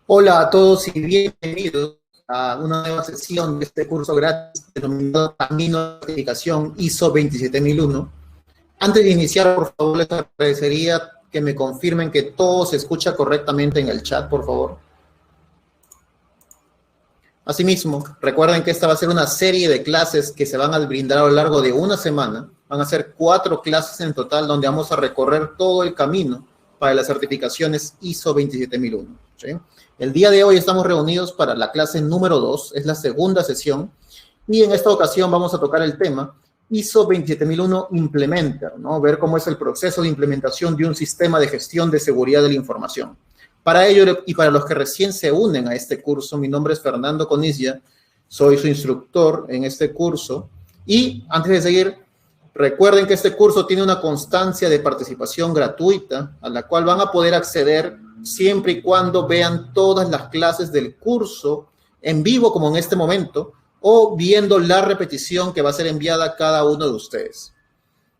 Hola a todos y bienvenidos a una nueva sesión de este curso gratis denominado Camino a la Certificación ISO 27001. Antes de iniciar, por favor, les agradecería que me confirmen que todo se escucha correctamente en el chat, por favor. Asimismo, recuerden que esta va a ser una serie de clases que se van a brindar a lo largo de una semana. Van a ser 4 clases en total donde vamos a recorrer todo el camino para las certificaciones ISO 27001. ¿Sí? El día de hoy estamos reunidos para la clase número 2, es la segunda sesión, y en esta ocasión vamos a tocar el tema ISO 27001 Implementer, ¿no? Ver cómo es el proceso de implementación de un sistema de gestión de seguridad de la información. Para ello, y para los que recién se unen a este curso, mi nombre es Fernando Conilla, soy su instructor en este curso. Y antes de seguir, recuerden que este curso tiene una constancia de participación gratuita a la cual van a poder acceder siempre y cuando vean todas las clases del curso en vivo, como en este momento, o viendo la repetición que va a ser enviada a cada uno de ustedes.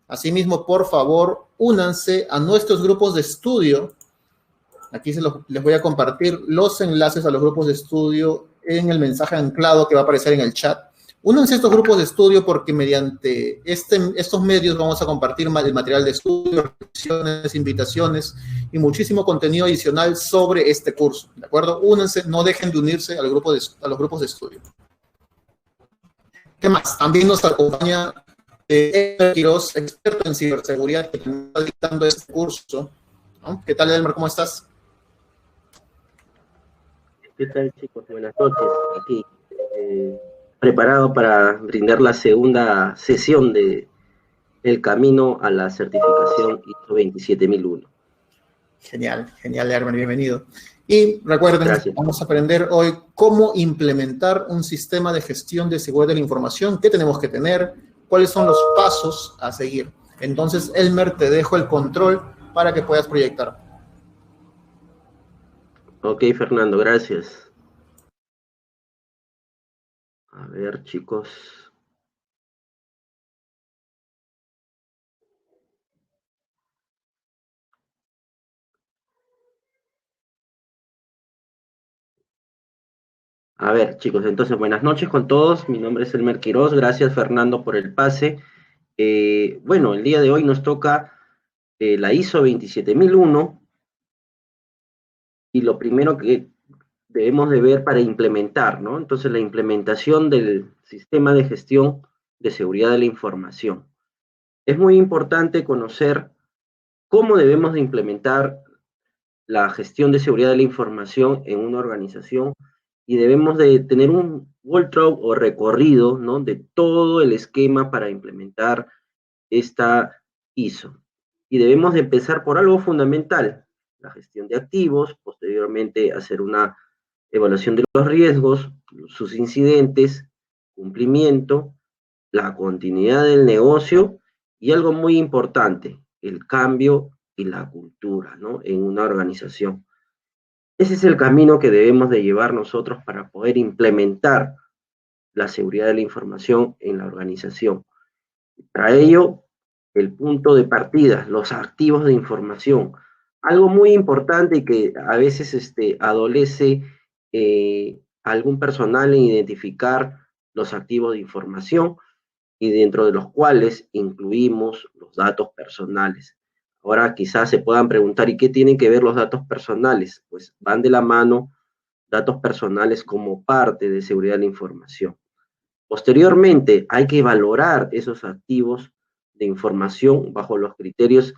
Asimismo, por favor, únanse a nuestros grupos de estudio. Aquí les voy a compartir los enlaces a los grupos de estudio en el mensaje anclado que va a aparecer en el chat. Únanse a estos grupos de estudio porque mediante estos medios vamos a compartir el material de estudio, reflexiones, invitaciones y muchísimo contenido adicional sobre este curso. ¿De acuerdo? Únanse, no dejen de unirse a los grupos de estudio. ¿Qué más? También nos acompaña Elmer Quiroz, experto en ciberseguridad, que está dictando este curso, ¿no? ¿Qué tal, Elmer? ¿Cómo estás? ¿Qué tal, chicos? Buenas noches. Aquí, preparado para brindar la segunda sesión de El Camino a la Certificación ISO 27001. Genial, genial, Herman, bienvenido. Y recuerden, Gracias. vamos a aprender hoy cómo implementar un sistema de gestión de seguridad de la información, qué tenemos que tener, cuáles son los pasos a seguir. Entonces, Elmer, te dejo el control para que puedas proyectar. Ok, Fernando, gracias. A ver, chicos. A ver, chicos, entonces buenas noches con todos. Mi nombre es Elmer Quiroz. Gracias, Fernando, por el pase. Bueno, el día de hoy nos toca la ISO 27001 y lo primero que debemos de ver para implementar, ¿no? Entonces, la implementación del sistema de gestión de seguridad de la información. Es muy importante conocer cómo debemos de implementar la gestión de seguridad de la información en una organización y debemos de tener un walkthrough o recorrido, ¿no?, de todo el esquema para implementar esta ISO. Y debemos de empezar por algo fundamental, la gestión de activos, posteriormente hacer una evaluación de los riesgos, sus incidentes, cumplimiento, la continuidad del negocio y algo muy importante, el cambio y la cultura, ¿no?, en una organización. Ese es el camino que debemos de llevar nosotros para poder implementar la seguridad de la información en la organización. Para ello, el punto de partida, los activos de información. Algo muy importante y que a veces adolece algún personal en identificar los activos de información y dentro de los cuales incluimos los datos personales. Ahora quizás se puedan preguntar, ¿y qué tienen que ver los datos personales? Pues van de la mano datos personales como parte de seguridad de la información. Posteriormente, hay que valorar esos activos de información bajo los criterios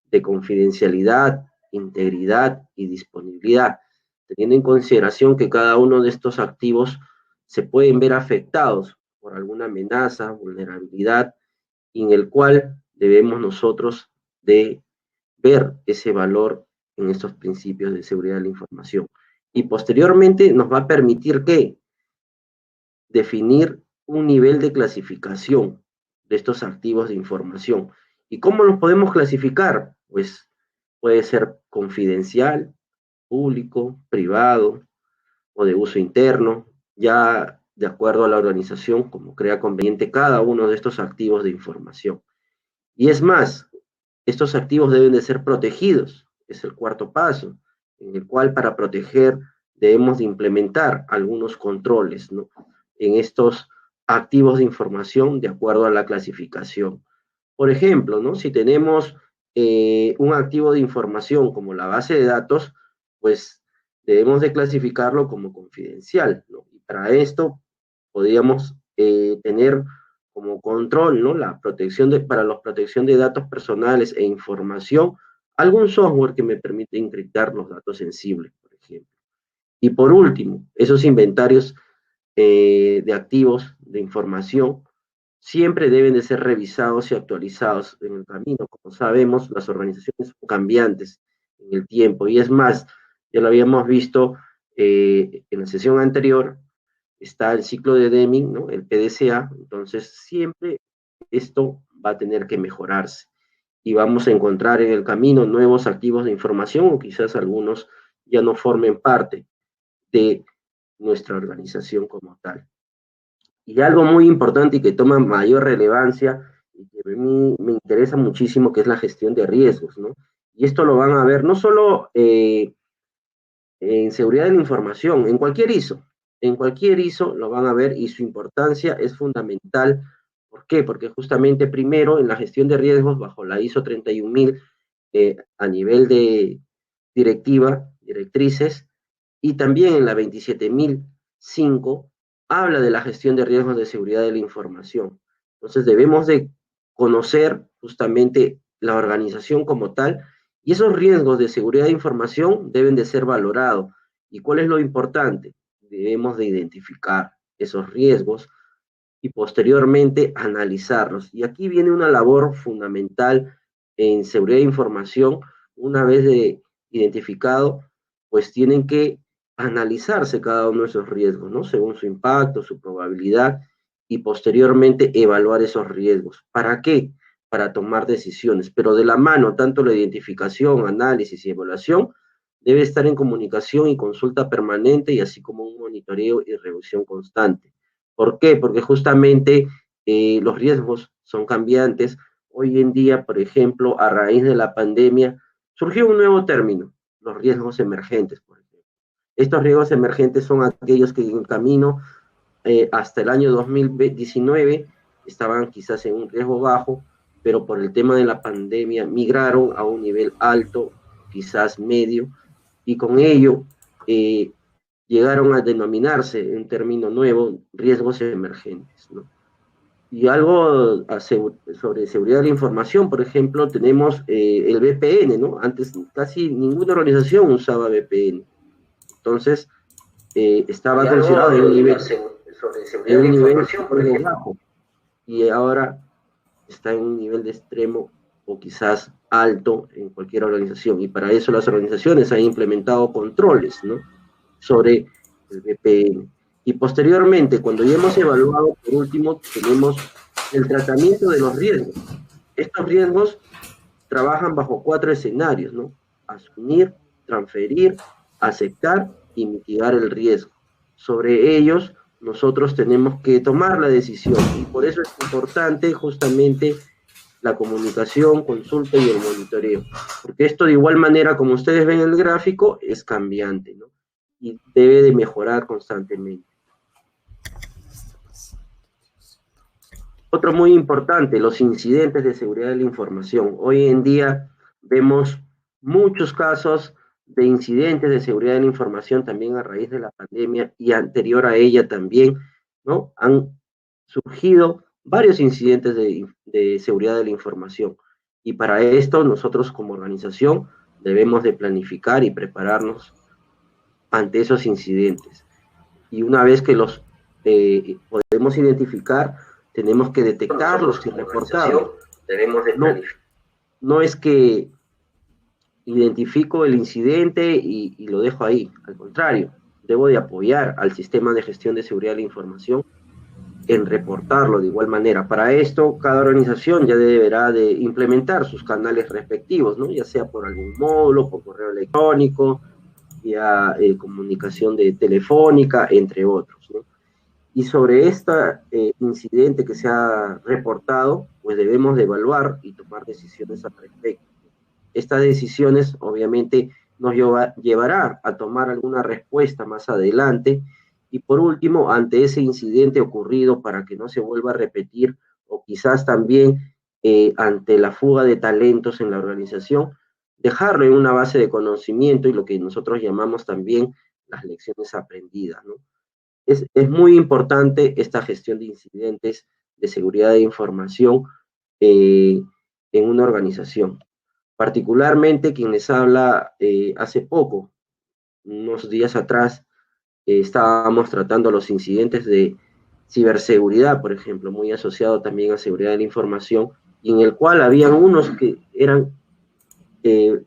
de confidencialidad, integridad y disponibilidad, teniendo en consideración que cada uno de estos activos se pueden ver afectados por alguna amenaza, vulnerabilidad, y en el cual debemos nosotros de ver ese valor en estos principios de seguridad de la información. Y posteriormente nos va a permitir que definir un nivel de clasificación de estos activos de información. ¿Y cómo los podemos clasificar? Pues puede ser confidencial, público, privado o de uso interno, ya de acuerdo a la organización, como crea conveniente cada uno de estos activos de información. Y es más, estos activos deben de ser protegidos, es el cuarto paso, en el cual para proteger debemos de implementar algunos controles, ¿no?, en estos activos de información de acuerdo a la clasificación. Por ejemplo, ¿no?, si tenemos un activo de información como la base de datos, pues debemos de clasificarlo como confidencial, ¿no? Y para esto podríamos tener como control, ¿no?, para la protección de datos personales e información, algún software que me permite encriptar los datos sensibles, por ejemplo. Y por último, esos inventarios de activos de información siempre deben de ser revisados y actualizados en el camino. Como sabemos, las organizaciones son cambiantes en el tiempo, y es más, ya lo habíamos visto en la sesión anterior, está el ciclo de Deming, ¿no?, el PDCA. Entonces siempre esto va a tener que mejorarse y vamos a encontrar en el camino nuevos activos de información, o quizás algunos ya no formen parte de nuestra organización como tal. Y algo muy importante y que toma mayor relevancia y que a mí me interesa muchísimo, que es la gestión de riesgos, ¿no? Y esto lo van a ver no solo en seguridad de la información, en cualquier ISO lo van a ver, y su importancia es fundamental. ¿Por qué? Porque justamente primero en la gestión de riesgos bajo la ISO 31000, a nivel de directrices, y también en la 27005, habla de la gestión de riesgos de seguridad de la información. Entonces debemos de conocer justamente la organización como tal, y esos riesgos de seguridad de información deben de ser valorados. ¿Y cuál es lo importante? Debemos de identificar esos riesgos y posteriormente analizarlos. Y aquí viene una labor fundamental en seguridad de información. Una vez identificado, pues tienen que analizarse cada uno de esos riesgos, ¿no?, según su impacto, su probabilidad, y posteriormente evaluar esos riesgos. ¿Para qué? Para tomar decisiones, pero de la mano, tanto la identificación, análisis y evaluación debe estar en comunicación y consulta permanente, y así como un monitoreo y revisión constante. ¿Por qué? Porque justamente los riesgos son cambiantes. Hoy en día, por ejemplo, a raíz de la pandemia, surgió un nuevo término: los riesgos emergentes, por ejemplo. Estos riesgos emergentes son aquellos que en el camino, hasta el año 2019, estaban quizás en un riesgo bajo, pero por el tema de la pandemia migraron a un nivel alto, quizás medio, y con ello llegaron a denominarse un término nuevo: riesgos emergentes, ¿no? Y algo sobre seguridad de la información, por ejemplo, tenemos el VPN, ¿no? Antes casi ninguna organización usaba VPN. Entonces, estaba considerado en sobre seguridad de la información, por ejemplo. bajo, y ahora está en un nivel de extremo o quizás alto en cualquier organización. Y para eso las organizaciones han implementado controles, ¿no?, sobre el VPN. Y posteriormente, cuando ya hemos evaluado, por último, tenemos el tratamiento de los riesgos. Estos riesgos trabajan bajo 4 escenarios, ¿no? Asumir, transferir, aceptar y mitigar el riesgo. Sobre ellos, nosotros tenemos que tomar la decisión, y por eso es importante justamente la comunicación, consulta y el monitoreo, porque esto, de igual manera, como ustedes ven en el gráfico, es cambiante, ¿no?, y debe de mejorar constantemente. Otro muy importante, los incidentes de seguridad de la información. Hoy en día vemos muchos casos de incidentes de seguridad de la información, también a raíz de la pandemia y anterior a ella también, ¿no? Han surgido varios incidentes de seguridad de la información, y para esto nosotros como organización debemos de planificar y prepararnos ante esos incidentes. Y una vez que los podemos identificar, tenemos que detectarlos y reportarlos. Debemos de planificar. No es que identifico el incidente y lo dejo ahí. Al contrario, debo de apoyar al sistema de gestión de seguridad de la información en reportarlo de igual manera. Para esto, cada organización ya deberá de implementar sus canales respectivos, ¿no?, ya sea por algún módulo, por correo electrónico, vía comunicación telefónica, entre otros, ¿no? Y sobre este incidente que se ha reportado, pues debemos de evaluar y tomar decisiones al respecto. Estas decisiones, obviamente, nos llevará a tomar alguna respuesta más adelante. Y por último, ante ese incidente ocurrido, para que no se vuelva a repetir, o quizás también ante la fuga de talentos en la organización, dejarlo en una base de conocimiento y lo que nosotros llamamos también las lecciones aprendidas, ¿no? Es muy importante esta gestión de incidentes de seguridad de información en una organización. Particularmente quien les habla hace poco, unos días atrás, estábamos tratando los incidentes de ciberseguridad, por ejemplo, muy asociado también a seguridad de la información, y en el cual habían unos que eran eh,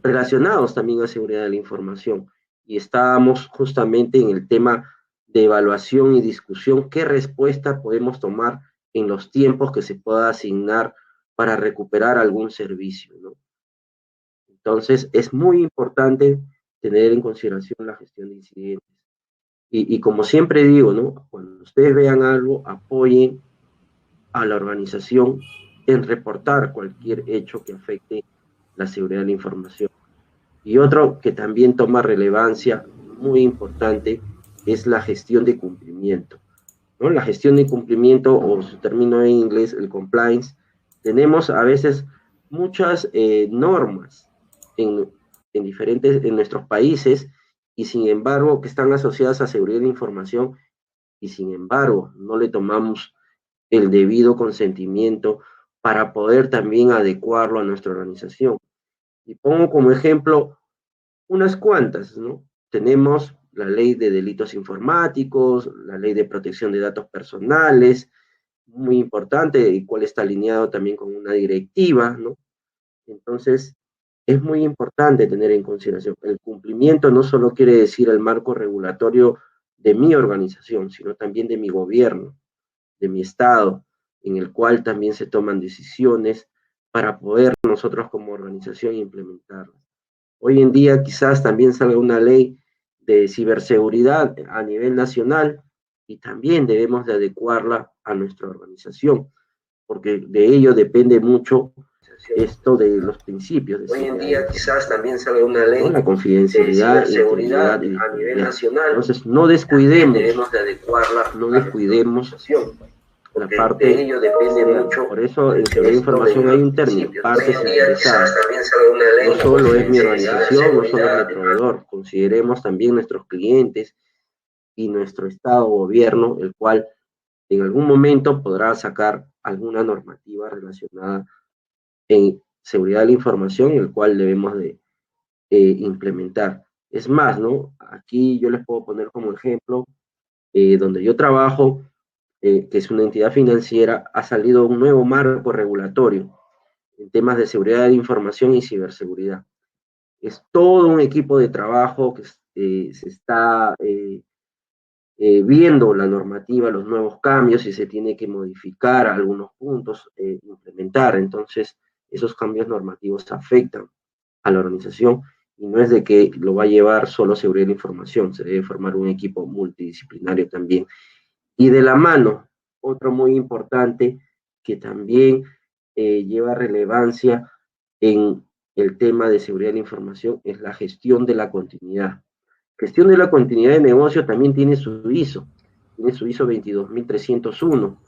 relacionados también a seguridad de la información. Y estábamos justamente en el tema de evaluación y discusión, qué respuesta podemos tomar en los tiempos que se pueda asignar para recuperar algún servicio, ¿no? Entonces, es muy importante tener en consideración la gestión de incidentes. Y como siempre digo, ¿no? Cuando ustedes vean algo, apoyen a la organización en reportar cualquier hecho que afecte la seguridad de la información. Y otro que también toma relevancia muy importante es la gestión de cumplimiento, ¿no? La gestión de cumplimiento, o su término en inglés, el compliance, tenemos a veces muchas normas en, en nuestros países, y sin embargo que están asociadas a seguridad de la información, y sin embargo no le tomamos el debido consentimiento para poder también adecuarlo a nuestra organización. Y pongo como ejemplo unas cuantas, ¿no? Tenemos la ley de delitos informáticos, la ley de protección de datos personales, muy importante, y cuál está alineado también con una directiva, ¿no? Entonces, es muy importante tener en consideración el cumplimiento. No solo quiere decir el marco regulatorio de mi organización, sino también de mi gobierno, de mi estado, en el cual también se toman decisiones para poder nosotros como organización implementarlas. Hoy en día quizás también salga una ley de ciberseguridad a nivel nacional, y también debemos de adecuarla a nuestra organización, porque de ello depende mucho esto de los principios de Hoy en seguridad, día quizás también salga una ley, ¿no? La confidencialidad, ciberseguridad integridad y a nivel disponibilidad. nacional. Entonces, no descuidemos, Debemos de adecuarla no a nuestra descuidemos organización, la porque parte, de ello depende mucho por eso en seguridad de información hay un término, partes Hoy en día interesadas. quizás también salga una ley No de solo es mi confidencialidad, organización, no solo es mi seguridad. proveedor, consideremos también nuestros clientes y nuestro estado o gobierno, el cual en algún momento podrá sacar alguna normativa relacionada en seguridad de la información, el cual debemos de implementar. Es más, ¿no? Aquí yo les puedo poner como ejemplo, donde yo trabajo, que es una entidad financiera, ha salido un nuevo marco regulatorio en temas de seguridad de información y ciberseguridad. Es todo un equipo de trabajo que se está viendo la normativa, los nuevos cambios, y se tiene que modificar algunos puntos, implementar. Entonces, esos cambios normativos afectan a la organización, y no es de que lo va a llevar solo seguridad de la información, se debe formar un equipo multidisciplinario también. Y de la mano, otro muy importante que también lleva relevancia en el tema de seguridad de la información es la gestión de la continuidad. Gestión de la continuidad de negocio también tiene su ISO 22301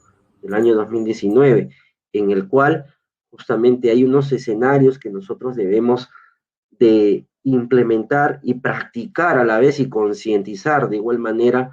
del año 2019, en el cual justamente hay unos escenarios que nosotros debemos de implementar y practicar a la vez, y concientizar de igual manera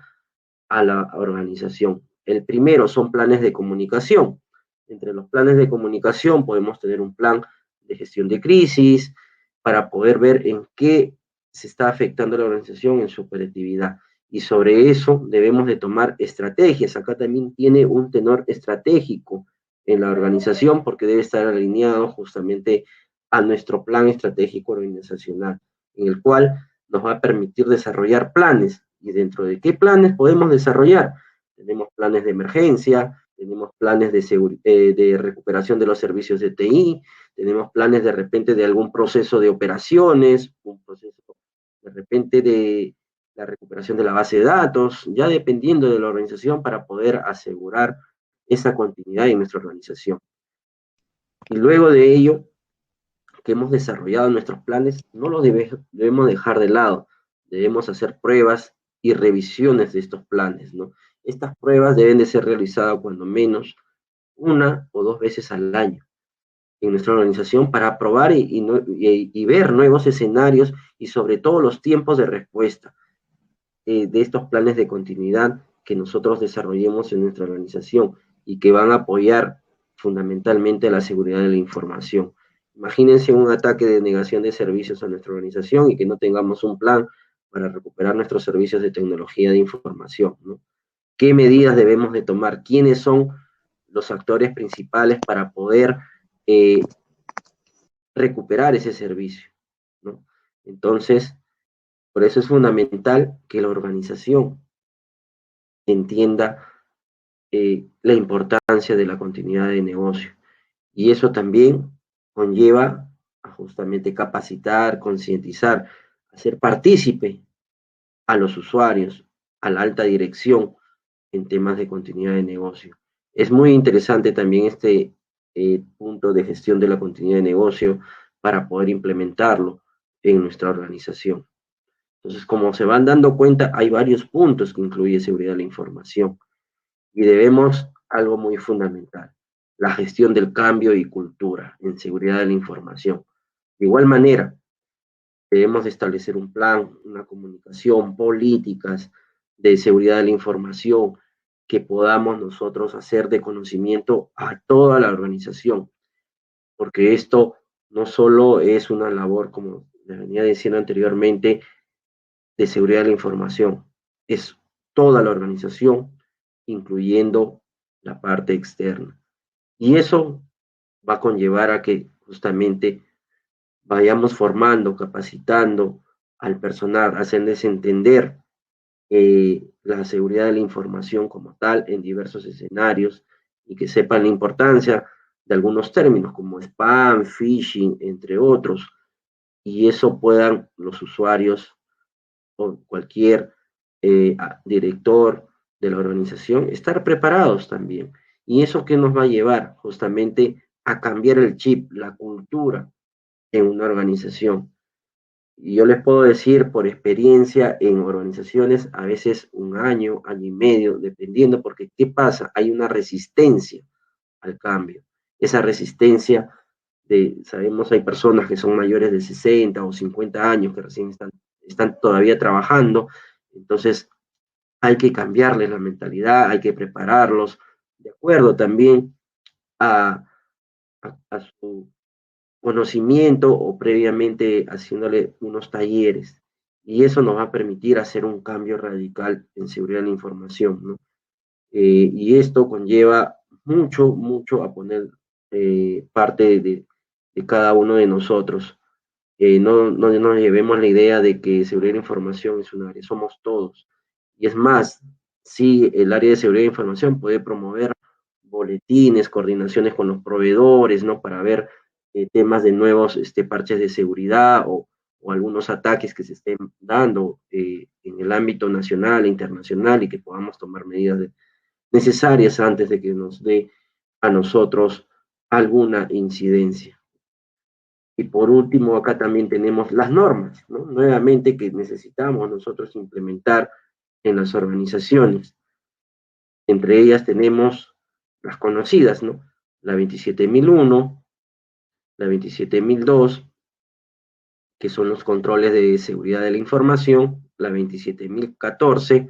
a la organización. El primero son planes de comunicación. Entre los planes de comunicación podemos tener un plan de gestión de crisis para poder ver en qué se está afectando la organización en su operatividad. Y sobre eso debemos de tomar estrategias. Acá también tiene un tenor estratégico en la organización, porque debe estar alineado justamente a nuestro plan estratégico organizacional, en el cual nos va a permitir desarrollar planes. ¿Y dentro de qué planes podemos desarrollar? Tenemos planes de emergencia, tenemos planes de recuperación de los servicios de TI, tenemos planes de repente de algún proceso de operaciones, un proceso de repente de la recuperación de la base de datos, ya dependiendo de la organización, para poder asegurar esa continuidad en nuestra organización. Y luego de ello, que hemos desarrollado en nuestros planes, no los debemos dejar de lado. Debemos hacer pruebas y revisiones de estos planes, ¿no? Estas pruebas deben de ser realizadas cuando menos 1 o 2 veces al año en nuestra organización para probar y ver nuevos escenarios y sobre todo los tiempos de respuesta de estos planes de continuidad que nosotros desarrollemos en nuestra organización y que van a apoyar fundamentalmente la seguridad de la información. Imagínense un ataque de negación de servicios a nuestra organización y que no tengamos un plan para recuperar nuestros servicios de tecnología de información, ¿no? ¿Qué medidas debemos de tomar? ¿Quiénes son los actores principales para poder recuperar ese servicio, ¿no? Entonces, por eso es fundamental que la organización entienda la importancia de la continuidad de negocio. Y eso también conlleva a justamente capacitar, concientizar, hacer partícipe a los usuarios, a la alta dirección en temas de continuidad de negocio. Es muy interesante también este punto de gestión de la continuidad de negocio para poder implementarlo en nuestra organización. Entonces, como se van dando cuenta, hay varios puntos que incluye seguridad de la información y debemos algo muy fundamental, la gestión del cambio y cultura en seguridad de la información. De igual manera, debemos establecer un plan, una comunicación, políticas de seguridad de la información que podamos nosotros hacer de conocimiento a toda la organización, porque esto no solo es una labor, como les venía diciendo anteriormente, de seguridad de la información, es toda la organización, incluyendo la parte externa. Y eso va a conllevar a que justamente vayamos formando, capacitando al personal, haciéndoles entender la seguridad de la información como tal en diversos escenarios y que sepan la importancia de algunos términos como spam, phishing, entre otros, y eso puedan los usuarios o cualquier director de la organización estar preparados también. ¿Y eso qué nos va a llevar? Justamente a cambiar el chip, la cultura en una organización. Y yo les puedo decir por experiencia en organizaciones, a veces 1 año, año y medio, dependiendo, porque ¿qué pasa? Hay una resistencia al cambio. Esa resistencia sabemos, hay personas que son mayores de 60 o 50 años que recién están todavía trabajando, entonces hay que cambiarles la mentalidad, hay que prepararlos, de acuerdo también a su conocimiento o previamente haciéndole unos talleres. Y eso nos va a permitir hacer un cambio radical en seguridad de la información, ¿no? Y esto conlleva mucho a poner parte de cada uno de nosotros. No nos llevemos la idea de que seguridad de la información es un área, somos todos. Y es más, sí, el área de seguridad de información puede promover boletines, coordinaciones con los proveedores, ¿no? Para ver temas de nuevos parches de seguridad o algunos ataques que se estén dando en el ámbito nacional e internacional y que podamos tomar medidas necesarias antes de que nos dé a nosotros alguna incidencia. Y por último, acá también tenemos las normas, ¿no? Nuevamente que necesitamos nosotros implementar en las organizaciones. Entre ellas tenemos las conocidas, ¿no? La 27001, la 27002, que son los controles de seguridad de la información, la 27014,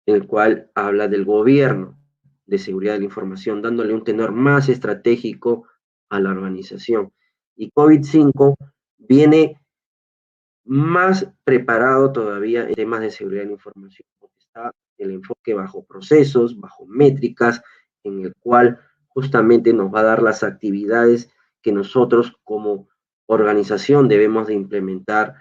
el cual habla del gobierno de seguridad de la información, dándole un tenor más estratégico a la organización. Y COVID-5 viene más preparado todavía en temas de seguridad de la información, porque está el enfoque bajo procesos, bajo métricas, en el cual justamente nos va a dar las actividades que nosotros como organización debemos de implementar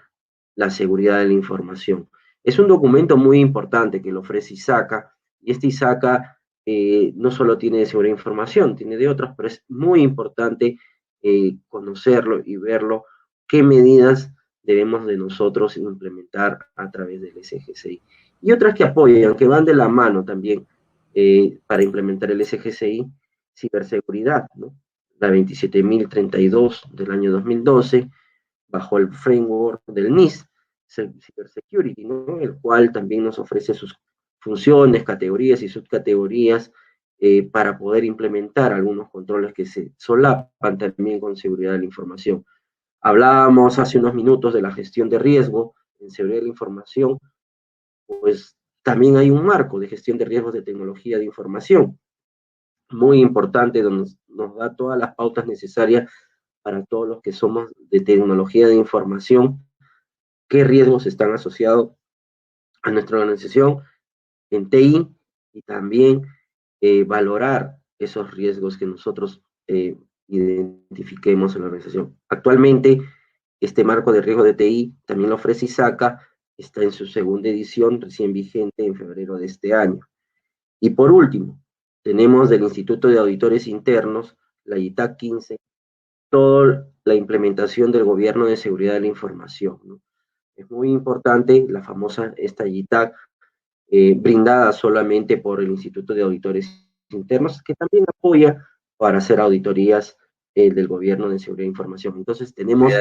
la seguridad de la información. Es un documento muy importante que lo ofrece ISACA, y este ISACA no solo tiene de seguridad de información, tiene de otros, pero es muy importante conocerlo y verlo, qué medidas debemos de nosotros implementar a través del SGCI. Y otras que apoyan, que van de la mano también para implementar el SGCI, ciberseguridad, ¿no? la 27032 del año 2012, bajo el framework del NIST, Cybersecurity, ¿no? El cual también nos ofrece sus funciones, categorías y subcategorías para poder implementar algunos controles que se solapan también con seguridad de la información. Hablábamos hace unos minutos de la gestión de riesgo en seguridad de la información, pues también hay un marco de gestión de riesgos de tecnología de información, muy importante, donde nos da todas las pautas necesarias para todos los que somos de tecnología de información, qué riesgos están asociados a nuestra organización en TI y también valorar esos riesgos que nosotros identifiquemos en la organización. Actualmente, este marco de riesgo de TI también lo ofrece ISACA, está en su segunda edición, recién vigente en febrero de este año. Y por último, tenemos del Instituto de Auditores Internos, la ITAC 15, toda la implementación del Gobierno de Seguridad de la Información, ¿no? Es muy importante la famosa esta ITAC, brindada solamente por el Instituto de Auditores Internos, que también apoya para hacer auditorías del Gobierno de Seguridad de Información. Entonces tenemos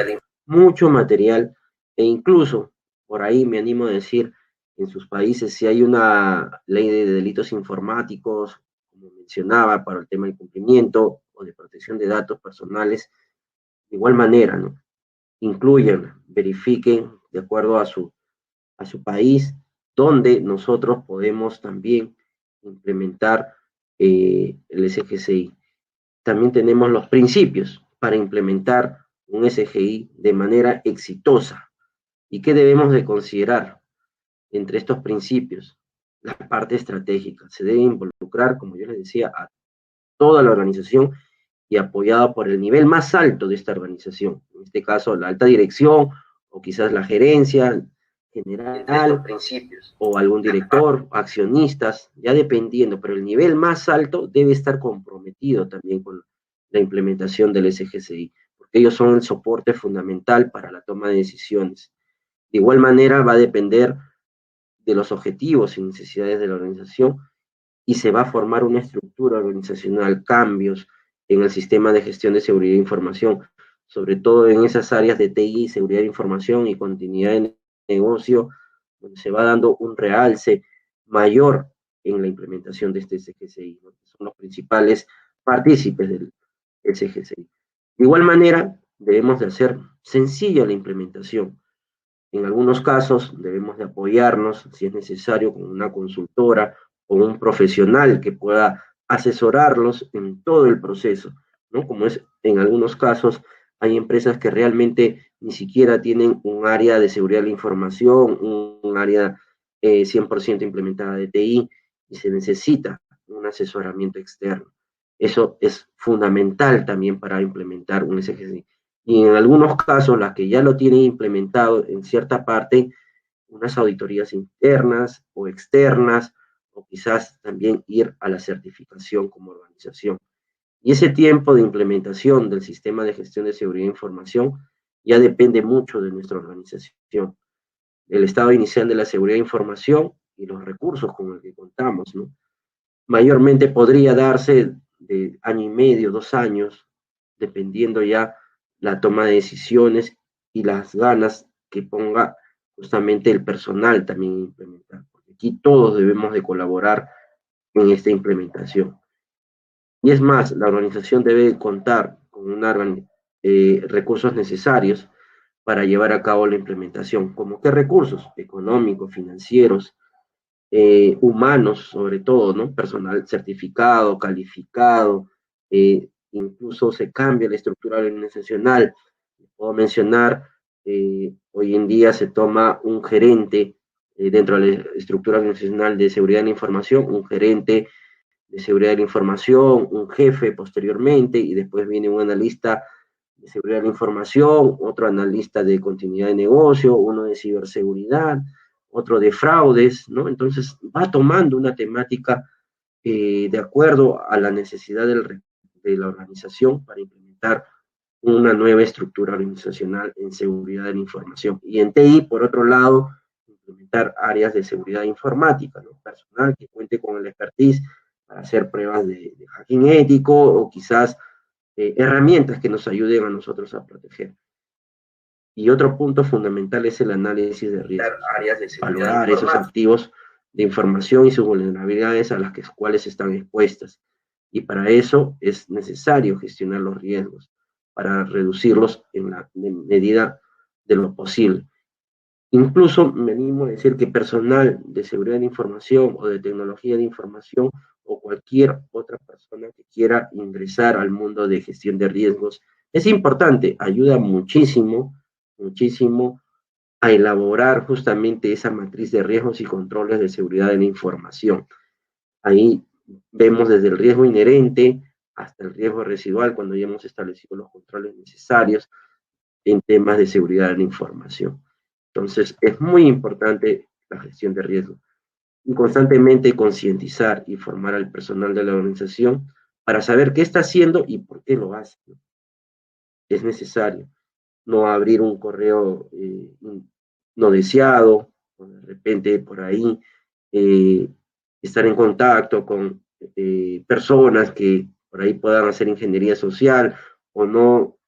mucho material e incluso, por ahí me animo a decir, en sus países, si hay una ley de delitos informáticos, como mencionaba, para el tema del cumplimiento o de protección de datos personales, de igual manera, ¿no? Incluyan, verifiquen de acuerdo a su país, donde nosotros podemos también implementar el SGCI. También tenemos los principios para implementar un SGI de manera exitosa. ¿Y qué debemos de considerar entre estos principios? La parte estratégica. Se debe involucrar, como yo les decía, a toda la organización y apoyada por el nivel más alto de esta organización. En este caso, la alta dirección o quizás la gerencia general o algún director, accionistas, ya dependiendo, pero el nivel más alto debe estar comprometido también con la implementación del SGCI, porque ellos son el soporte fundamental para la toma de decisiones. De igual manera va a depender de los objetivos y necesidades de la organización y se va a formar una estructura organizacional, cambios en el sistema de gestión de seguridad de información, sobre todo en esas áreas de TI, seguridad de información y continuidad de negocio, donde se va dando un realce mayor en la implementación de este SGCI, ¿no? Son los principales partícipes del SGCI. De igual manera, debemos de hacer sencilla la implementación. En algunos casos debemos de apoyarnos, si es necesario, con una consultora o un profesional que pueda asesorarlos en todo el proceso, ¿no? Como es en algunos casos, hay empresas que realmente ni siquiera tienen un área de seguridad de la información, un área 100% implementada de TI, y se necesita un asesoramiento externo. Eso es fundamental también para implementar un SGCI. Y en algunos casos, las que ya lo tienen implementado en cierta parte, unas auditorías internas o externas, o quizás también ir a la certificación como organización. Y ese tiempo de implementación del sistema de gestión de seguridad de información ya depende mucho de nuestra organización, del estado inicial de la seguridad de información y los recursos con los que contamos, ¿no? Mayormente podría darse de año y medio, 2 años, dependiendo ya la toma de decisiones y las ganas que ponga justamente el personal también implementar, porque aquí todos debemos de colaborar en esta implementación. Y es más, la organización debe contar con recursos necesarios para llevar a cabo la implementación. ¿Como qué recursos? Económicos, financieros, humanos sobre todo, ¿no? Personal certificado, calificado, incluso se cambia la estructura organizacional. Puedo mencionar, hoy en día se toma un gerente dentro de la estructura organizacional de seguridad de la información, un gerente de seguridad de la información, un jefe posteriormente, y después viene un analista de seguridad de la información, otro analista de continuidad de negocio, uno de ciberseguridad, otro de fraudes, ¿no? Entonces va tomando una temática de acuerdo a la necesidad de la organización para implementar una nueva estructura organizacional en seguridad de la información. Y en TI, por otro lado, implementar áreas de seguridad informática, ¿no? Personal que cuente con el expertise para hacer pruebas de hacking ético o quizás herramientas que nos ayuden a nosotros a proteger. Y otro punto fundamental es el análisis de riesgos, Áreas de seguridad valorar esos informática. activos de información y sus vulnerabilidades a las cuales están expuestas. Y para eso es necesario gestionar los riesgos, para reducirlos en la medida de lo posible. Incluso me animo a decir que personal de seguridad de información o de tecnología de información o cualquier otra persona que quiera ingresar al mundo de gestión de riesgos es importante, ayuda muchísimo, muchísimo a elaborar justamente esa matriz de riesgos y controles de seguridad de la información. Ahí vemos desde el riesgo inherente hasta el riesgo residual cuando ya hemos establecido los controles necesarios en temas de seguridad de la información. Entonces, es muy importante la gestión de riesgo y constantemente concientizar y formar al personal de la organización para saber qué está haciendo y por qué lo hace. Es necesario no abrir un correo no deseado, o de repente por ahí estar en contacto con personas que por ahí puedan hacer ingeniería social o no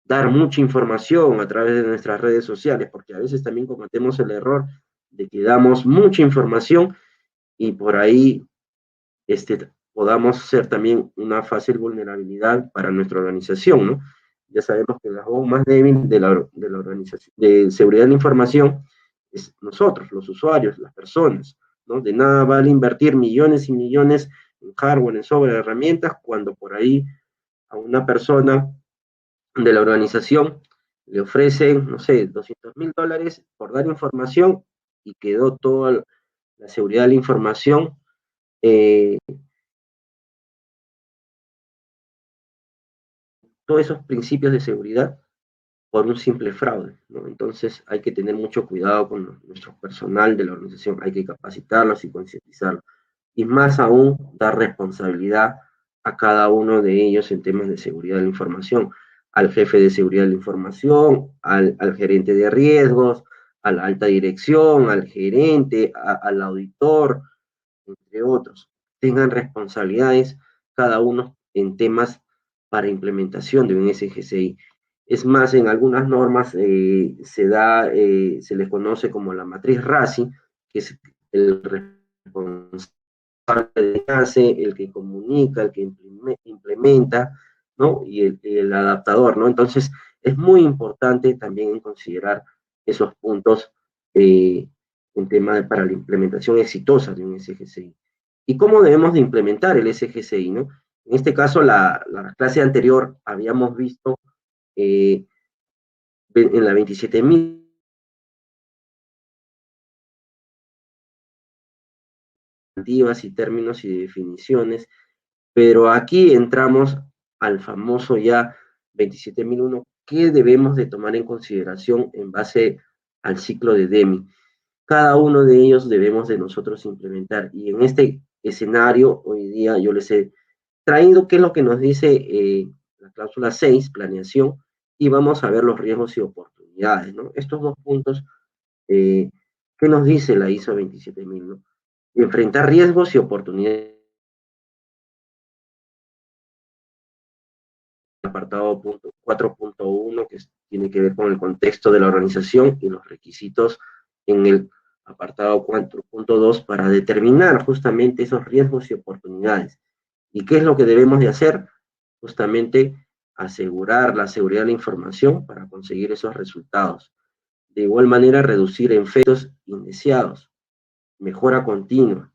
dar mucha información a través de nuestras redes sociales, porque a veces también cometemos el error de que damos mucha información y por ahí podamos ser también una fácil vulnerabilidad para nuestra organización, ¿no? Ya sabemos que la voz más débil de la organización de seguridad de la información es nosotros, los usuarios, las personas, ¿no? De nada vale invertir millones y millones en hardware, en software, herramientas, cuando por ahí a una persona de la organización le ofrecen, no sé, $200,000 por dar información y quedó toda la seguridad de la información todos esos principios de seguridad por un simple fraude, ¿no? Entonces hay que tener mucho cuidado con nuestro personal de la organización, hay que capacitarlos y concientizarlos. Y más aún, dar responsabilidad a cada uno de ellos en temas de seguridad de la información, al jefe de seguridad de la información, al gerente de riesgos, a la alta dirección, al gerente, al auditor, entre otros. Tengan responsabilidades cada uno en temas para implementación de un SGCI. Es más, en algunas normas se les conoce como la matriz RACI, que es el responsable de hace, el que comunica, el que implementa, ¿no? Y el adaptador, ¿no? Entonces, es muy importante también considerar esos puntos en tema para la implementación exitosa de un SGCI. ¿Y cómo debemos de implementar el SGCI, no? En este caso, la clase anterior habíamos visto en la 27.000 y términos y definiciones, pero aquí entramos al famoso ya 27.001, que debemos de tomar en consideración en base al ciclo de Deming. Cada uno de ellos debemos de nosotros implementar, y en este escenario, hoy día yo les he traído qué es lo que nos dice la cláusula 6, planeación, y vamos a ver los riesgos y oportunidades, ¿no? Estos dos puntos, ¿qué nos dice la ISO 27000, ¿no? Enfrentar riesgos y oportunidades. Apartado 4.1, que tiene que ver con el contexto de la organización y los requisitos en el apartado 4.2 para determinar justamente esos riesgos y oportunidades. ¿Y qué es lo que debemos de hacer? Justamente asegurar la seguridad de la información para conseguir esos resultados. De igual manera, reducir efectos indeseados, mejora continua,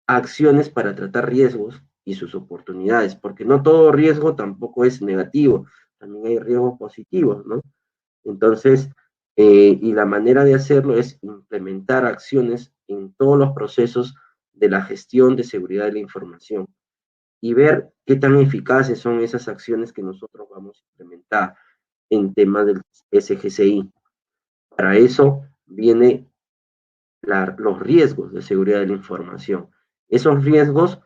acciones para tratar riesgos y sus oportunidades, porque no todo riesgo tampoco es negativo, también hay riesgos positivos, ¿no? Entonces, y la manera de hacerlo es implementar acciones en todos los procesos de la gestión de seguridad de la información y ver qué tan eficaces son esas acciones que nosotros vamos a implementar en temas del SGCI. Para eso viene los riesgos de seguridad de la información. Esos riesgos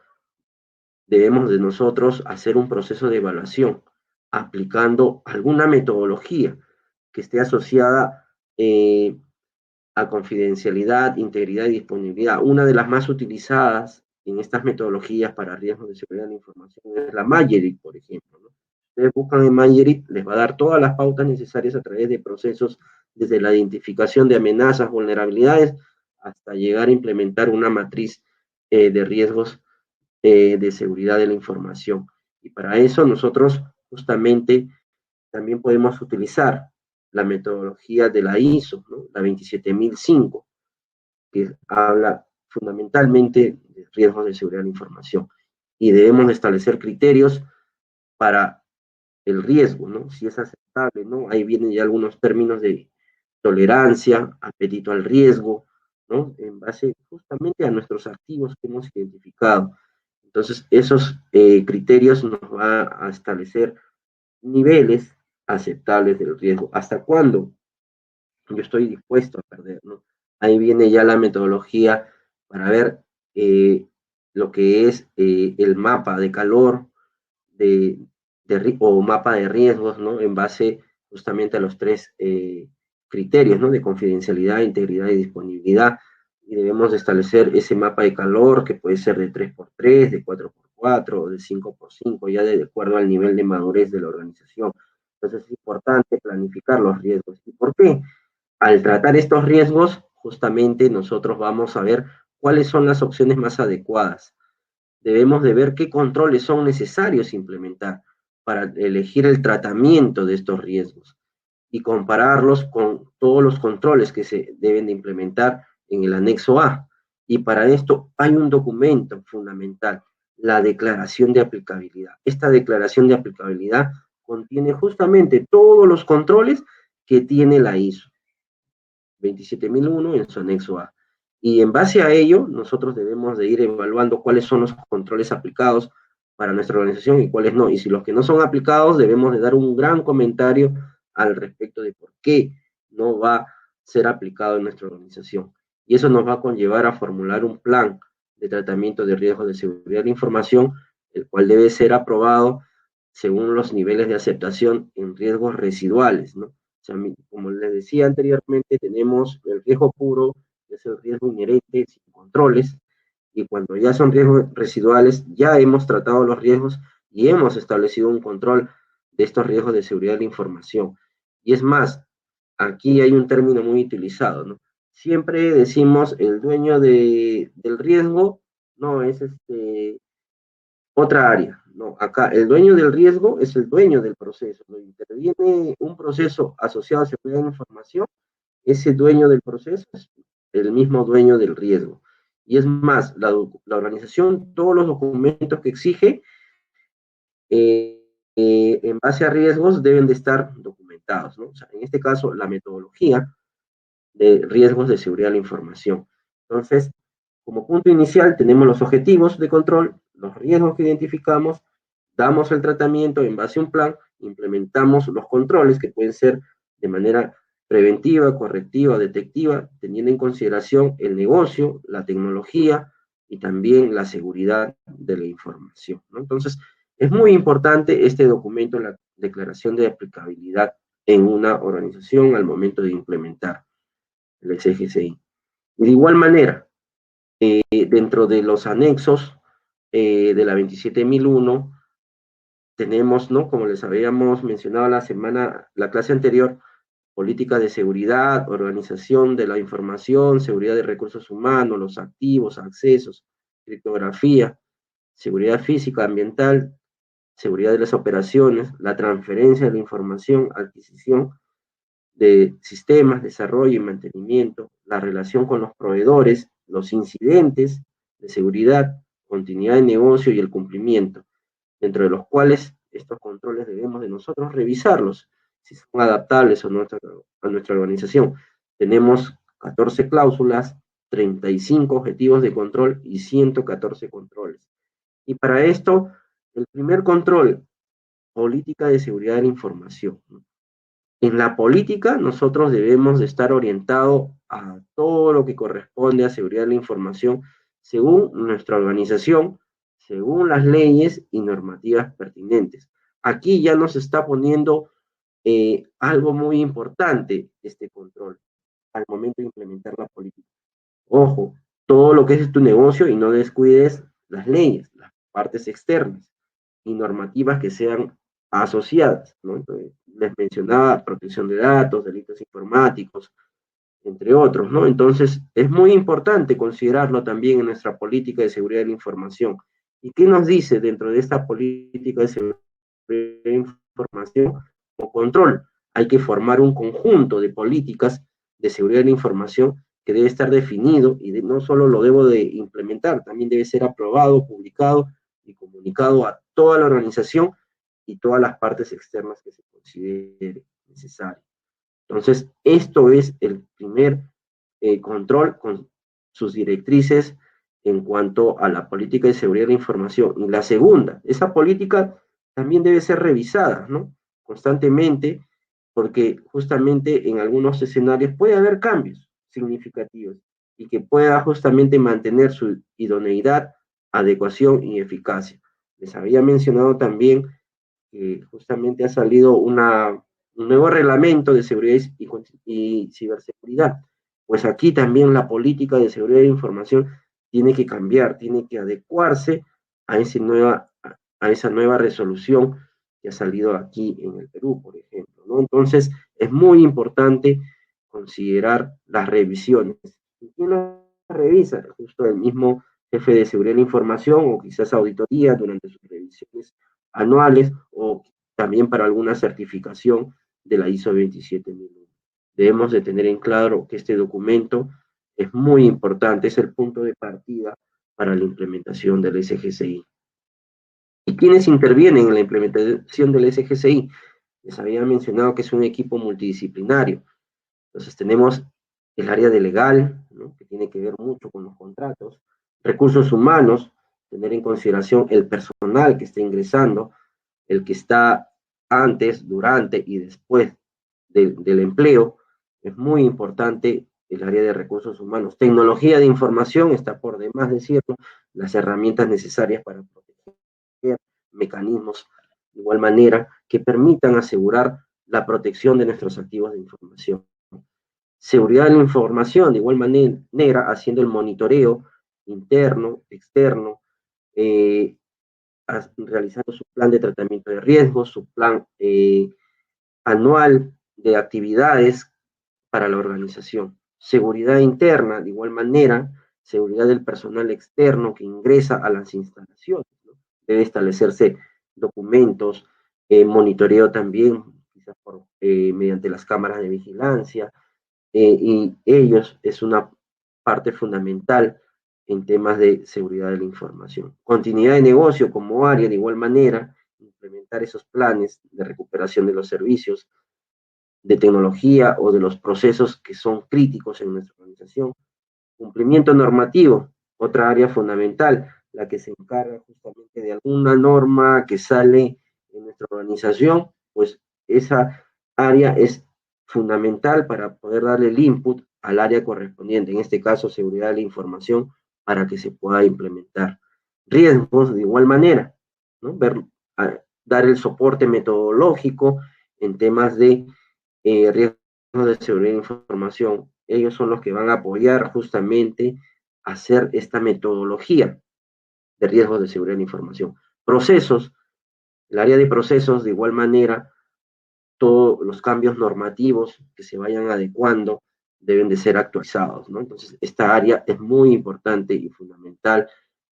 debemos de nosotros hacer un proceso de evaluación aplicando alguna metodología que esté asociada a confidencialidad, integridad y disponibilidad. Una de las más utilizadas en estas metodologías para riesgos de seguridad de la información es la Magetic, por ejemplo, ¿no? ustedes buscan en MyErit, les va a dar todas las pautas necesarias a través de procesos, desde la identificación de amenazas, vulnerabilidades, hasta llegar a implementar una matriz de riesgos de seguridad de la información. Y para eso nosotros justamente también podemos utilizar la metodología de la ISO, ¿no? La 27005, que habla fundamentalmente de riesgos de seguridad de la información. Y debemos establecer criterios para el riesgo, ¿no? Si es aceptable, ¿no? Ahí vienen ya algunos términos de tolerancia, apetito al riesgo, ¿no? En base justamente a nuestros activos que hemos identificado. Entonces, esos criterios nos van a establecer niveles aceptables del riesgo. ¿Hasta cuándo yo estoy dispuesto a perder, ¿no? Ahí viene ya la metodología para ver lo que es el mapa de calor o mapa de riesgos, ¿no? En base justamente a los tres criterios, ¿no? De confidencialidad, integridad y disponibilidad. Y debemos establecer ese mapa de calor que puede ser de 3x3, de 4x4 o de 5x5, ya de acuerdo al nivel de madurez de la organización. Entonces es importante planificar los riesgos. ¿Y por qué? Al tratar estos riesgos, justamente nosotros vamos a ver cuáles son las opciones más adecuadas. Debemos de ver qué controles son necesarios implementar para elegir el tratamiento de estos riesgos y compararlos con todos los controles que se deben de implementar en el anexo A. Y para esto hay un documento fundamental, la declaración de aplicabilidad. Esta declaración de aplicabilidad contiene justamente todos los controles que tiene la ISO 27001 en su anexo A. Y en base a ello, nosotros debemos de ir evaluando cuáles son los controles aplicados para nuestra organización y cuáles no. Y si los que no son aplicados, debemos de dar un gran comentario al respecto de por qué no va a ser aplicado en nuestra organización. Y eso nos va a conllevar a formular un plan de tratamiento de riesgos de seguridad de la información, el cual debe ser aprobado según los niveles de aceptación en riesgos residuales, ¿no? O sea, como les decía anteriormente, tenemos el riesgo puro, que es el riesgo inherente sin controles, y cuando ya son riesgos residuales, ya hemos tratado los riesgos y hemos establecido un control de estos riesgos de seguridad de la información. Y es más, aquí hay un término muy utilizado, ¿no? Siempre decimos el dueño del riesgo, no, es otra área. No, acá el dueño del riesgo es el dueño del proceso. Cuando interviene un proceso asociado a seguridad de la información, ese dueño del proceso es el mismo dueño del riesgo. Y es más, la organización, todos los documentos que exige, en base a riesgos, deben de estar documentados, ¿no? O sea, en este caso, la metodología de riesgos de seguridad de la información. Entonces, como punto inicial, tenemos los objetivos de control, los riesgos que identificamos, damos el tratamiento en base a un plan, implementamos los controles que pueden ser de manera preventiva, correctiva, detectiva, teniendo en consideración el negocio, la tecnología y también la seguridad de la información, ¿no? Entonces, es muy importante este documento, la declaración de aplicabilidad en una organización al momento de implementar el SGCI. Y de igual manera, dentro de los anexos de la 27001, tenemos, ¿no? Como les habíamos mencionado la clase anterior, política de seguridad, organización de la información, seguridad de recursos humanos, los activos, accesos, criptografía, seguridad física, ambiental, seguridad de las operaciones, la transferencia de la información, adquisición de sistemas, desarrollo y mantenimiento, la relación con los proveedores, los incidentes de seguridad, continuidad de negocio y el cumplimiento, dentro de los cuales estos controles debemos de nosotros revisarlos, si son adaptables a nuestra organización. Tenemos 14 cláusulas, 35 objetivos de control y 114 controles. Y para esto, el primer control, política de seguridad de la información. En la política, nosotros debemos de estar orientados a todo lo que corresponde a seguridad de la información según nuestra organización, según las leyes y normativas pertinentes. Aquí ya nos está poniendo algo muy importante este control al momento de implementar la política. Ojo, todo lo que es tu negocio y no descuides las leyes, las partes externas y normativas que sean asociadas, ¿no? Entonces, les mencionaba protección de datos, delitos informáticos, entre otros, ¿no? Entonces, es muy importante considerarlo también en nuestra política de seguridad de la información. ¿Y qué nos dice dentro de esta política de seguridad de la información o control? Hay que formar un conjunto de políticas de seguridad de la información que debe estar definido y no solo lo debo de implementar, también debe ser aprobado, publicado y comunicado a toda la organización y todas las partes externas que se considere necesario. Entonces, esto es el primer control con sus directrices en cuanto a la política de seguridad de la información. Y la segunda, esa política también debe ser revisada, ¿no? Constantemente, porque justamente en algunos escenarios puede haber cambios significativos y que pueda justamente mantener su idoneidad, adecuación y eficacia. Les había mencionado también que justamente ha salido un nuevo reglamento de seguridad y ciberseguridad. Pues aquí también la política de seguridad de información tiene que cambiar, tiene que adecuarse a esa nueva resolución que ha salido aquí en el Perú, por ejemplo, ¿no? Entonces, es muy importante considerar las revisiones. ¿Y quién las revisa? Justo el mismo jefe de seguridad de la información o quizás auditoría durante sus revisiones anuales o también para alguna certificación de la ISO 27001. Debemos de tener en claro que este documento es muy importante, es el punto de partida para la implementación del SGCI. ¿Y quiénes intervienen en la implementación del SGCI? Les había mencionado que es un equipo multidisciplinario. Entonces tenemos el área de legal, ¿no? Que tiene que ver mucho con los contratos, recursos humanos, tener en consideración el personal que está ingresando, el que está antes, durante y después del empleo. Es muy importante el área de recursos humanos. Tecnología de información, está por demás decirlo, las herramientas necesarias para proteger, mecanismos de igual manera que permitan asegurar la protección de nuestros activos de información. Seguridad de la información, de igual manera, haciendo el monitoreo interno, externo, realizando su plan de tratamiento de riesgos, su plan anual de actividades para la organización. Seguridad interna, de igual manera, seguridad del personal externo que ingresa a las instalaciones, ¿no? Debe establecerse documentos, monitoreo también, quizás mediante las cámaras de vigilancia, y ellos es una parte fundamental en temas de seguridad de la información. Continuidad de negocio como área, de igual manera, implementar esos planes de recuperación de los servicios, de tecnología o de los procesos que son críticos en nuestra organización. Cumplimiento normativo, otra área fundamental, la que se encarga justamente de alguna norma que sale en nuestra organización, pues esa área es fundamental para poder darle el input al área correspondiente, en este caso seguridad de la información, para que se pueda implementar. Riesgos de igual manera, ¿no? Dar el soporte metodológico en temas de riesgos de seguridad de información. Ellos son los que van a apoyar justamente a hacer esta metodología de riesgos de seguridad de la información. Procesos, el área de procesos, de igual manera, todos los cambios normativos que se vayan adecuando deben de ser actualizados, ¿no? Entonces, esta área es muy importante y fundamental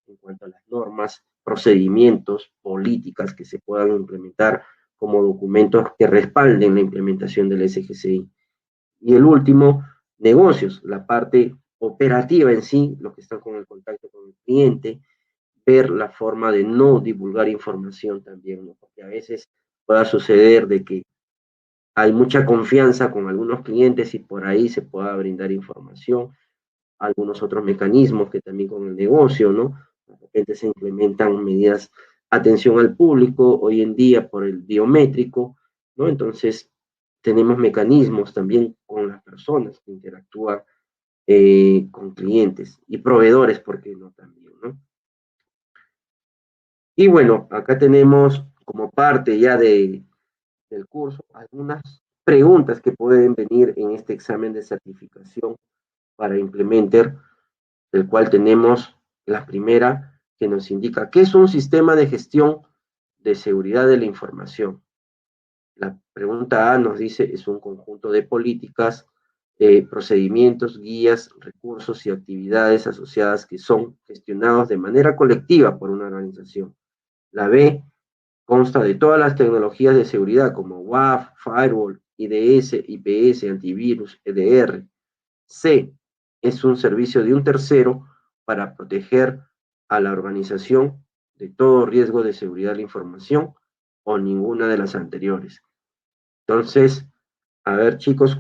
en cuanto a las normas, procedimientos, políticas que se puedan implementar como documentos que respalden la implementación del SGCI. Y el último, negocios, la parte operativa en sí, los que están con el contacto con el cliente, ver la forma de no divulgar información también, ¿no? Porque a veces pueda suceder de que hay mucha confianza con algunos clientes y por ahí se pueda brindar información, algunos otros mecanismos que también con el negocio, ¿no? De repente se implementan medidas atención al público hoy en día por el biométrico, ¿no? Entonces, tenemos mecanismos también con las personas que interactúan con clientes y proveedores, ¿por qué no también, no? Y bueno, acá tenemos como parte ya del curso algunas preguntas que pueden venir en este examen de certificación para implementar, del cual tenemos la primera que nos indica qué es un sistema de gestión de seguridad de la información. La pregunta A nos dice, es un conjunto de políticas, procedimientos, guías, recursos y actividades asociadas que son gestionados de manera colectiva por una organización. La B consta de todas las tecnologías de seguridad como WAF, Firewall, IDS, IPS, antivirus, EDR. C es un servicio de un tercero para proteger a la organización de todo riesgo de seguridad de la información o ninguna de las anteriores. Entonces, a ver, chicos,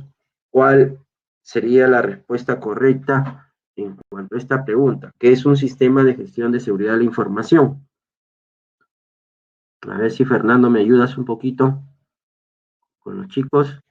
¿cuál sería la respuesta correcta en cuanto a esta pregunta? ¿Qué es un sistema de gestión de seguridad de la información? A ver si Fernando me ayudas un poquito con los chicos.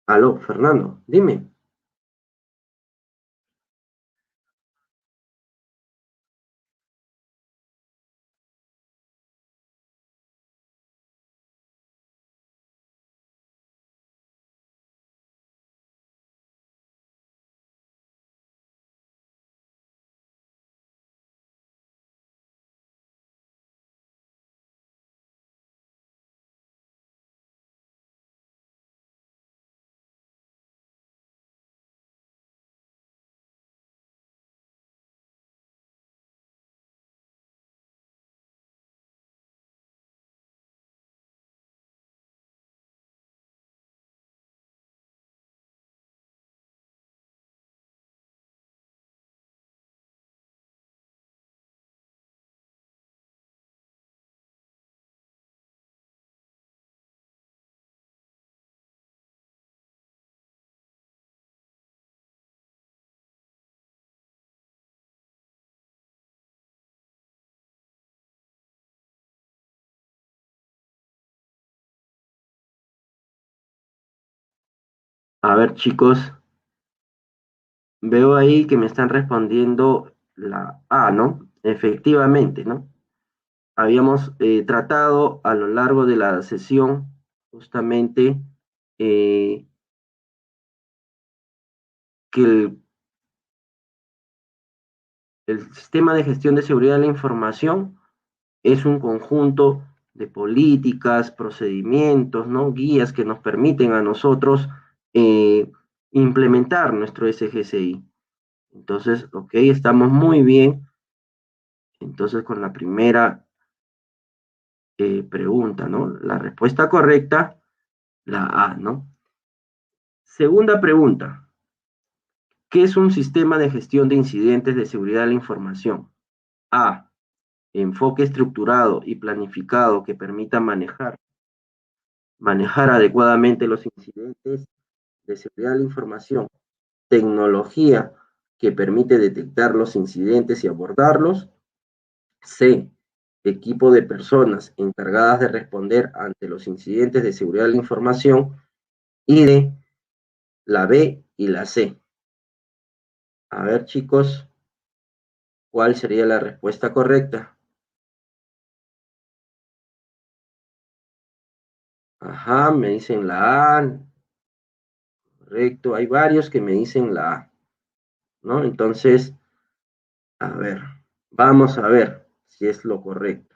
Aló, Fernando, dime. A ver, chicos, veo ahí que me están respondiendo la A, ¿no? Efectivamente, ¿no? Habíamos tratado a lo largo de la sesión justamente eh, que el sistema de gestión de seguridad de la información es un conjunto de políticas, procedimientos, ¿no? Guías que nos permiten a nosotros eh, implementar nuestro SGCI. Entonces, ok, estamos muy bien. Entonces, con la primera pregunta, ¿no? La respuesta correcta, la A, ¿no? Segunda pregunta. ¿Qué es un sistema de gestión de incidentes de seguridad de la información? A. Enfoque estructurado y planificado que permita manejar adecuadamente los incidentes de seguridad de la información. Tecnología que permite detectar los incidentes y abordarlos. C. Equipo de personas encargadas de responder ante los incidentes de seguridad de la información. Y D. La B y la C. A ver, chicos, ¿cuál sería la respuesta correcta? Ajá, me dicen la A. Correcto, hay varios que me dicen la A, ¿no? Entonces, a ver, vamos a ver si es lo correcto.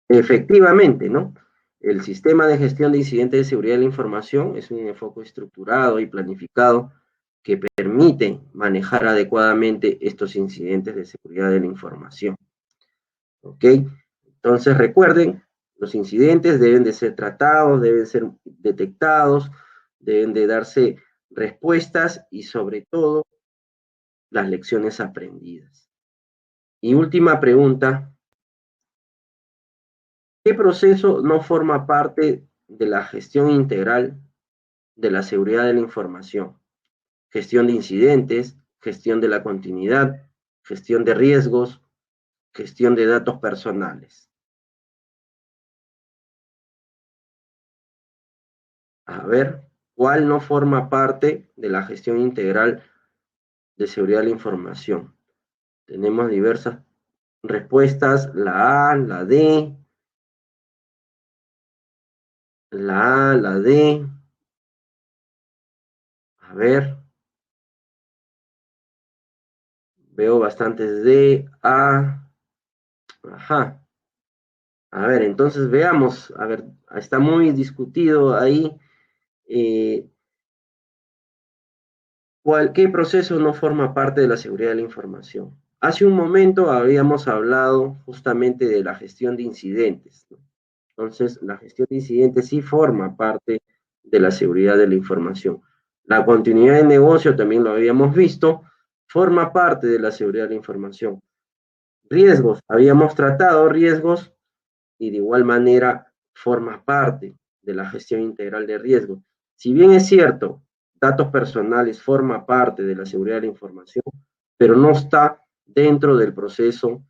Efectivamente, ¿no? El sistema de gestión de incidentes de seguridad de la información es un enfoque estructurado y planificado que permite manejar adecuadamente estos incidentes de seguridad de la información. ¿Ok? Entonces recuerden, los incidentes deben de ser tratados, deben ser detectados, deben de darse respuestas y sobre todo las lecciones aprendidas. Y última pregunta, ¿qué proceso no forma parte de la gestión integral de la seguridad de la información? Gestión de incidentes, gestión de la continuidad, gestión de riesgos, gestión de datos personales. A ver, ¿cuál no forma parte de la gestión integral de seguridad de la información? Tenemos diversas respuestas, la A, la D, la A, la D. A ver, veo bastantes D, A, ajá. A ver, entonces veamos, a ver, está muy discutido ahí eh, ¿qué proceso no forma parte de la seguridad de la información? Hace un momento habíamos hablado justamente de la gestión de incidentes, ¿no? Entonces, la gestión de incidentes sí forma parte de la seguridad de la información. La continuidad de negocio, también lo habíamos visto, forma parte de la seguridad de la información. Riesgos, habíamos tratado riesgos y de igual manera forma parte de la gestión integral de riesgos. Si bien es cierto, datos personales forma parte de la seguridad de la información, pero no está dentro del proceso